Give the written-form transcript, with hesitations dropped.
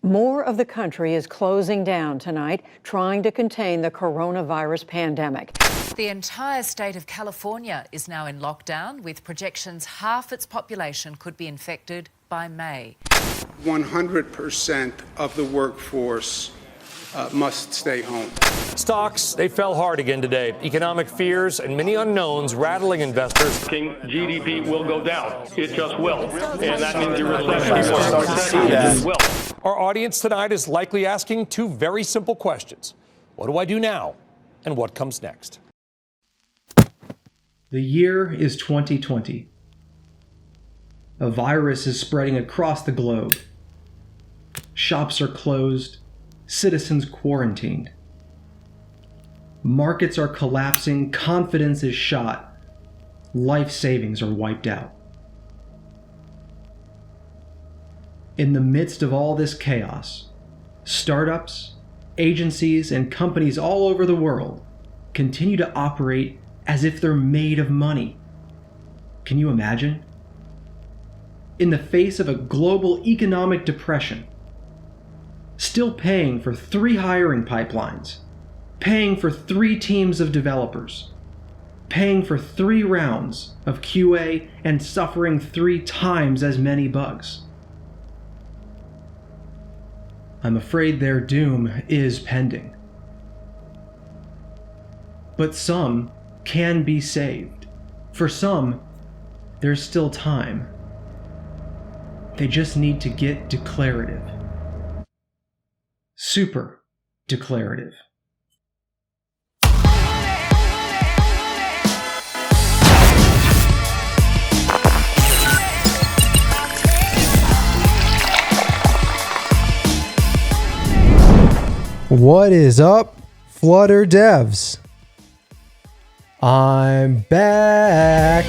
More of the country is closing down tonight, trying to contain the coronavirus pandemic. The entire state of California is now in lockdown, with projections half its population could be infected by May. 100% of the workforce must stay home. Stocks, they fell hard again today. Economic fears and many unknowns rattling investors. GDP will go down. It just will. And that means your recession will. Our audience tonight is likely asking two very simple questions. What do I do now? And what comes next? The year is 2020. A virus is spreading across the globe. Shops are closed. Citizens quarantined. Markets are collapsing. Confidence is shot. Life savings are wiped out. In the midst of all this chaos, startups, agencies, and companies all over the world continue to operate as if they're made of money. Can you imagine? In the face of a global economic depression, still paying for 3 hiring pipelines, paying for 3 teams of developers, paying for 3 rounds of QA, and suffering 3 times as many bugs. I'm afraid their doom is pending. But some can be saved. For some, there's still time. They just need to get declarative. Super declarative. What is up, Flutter devs? I'm back.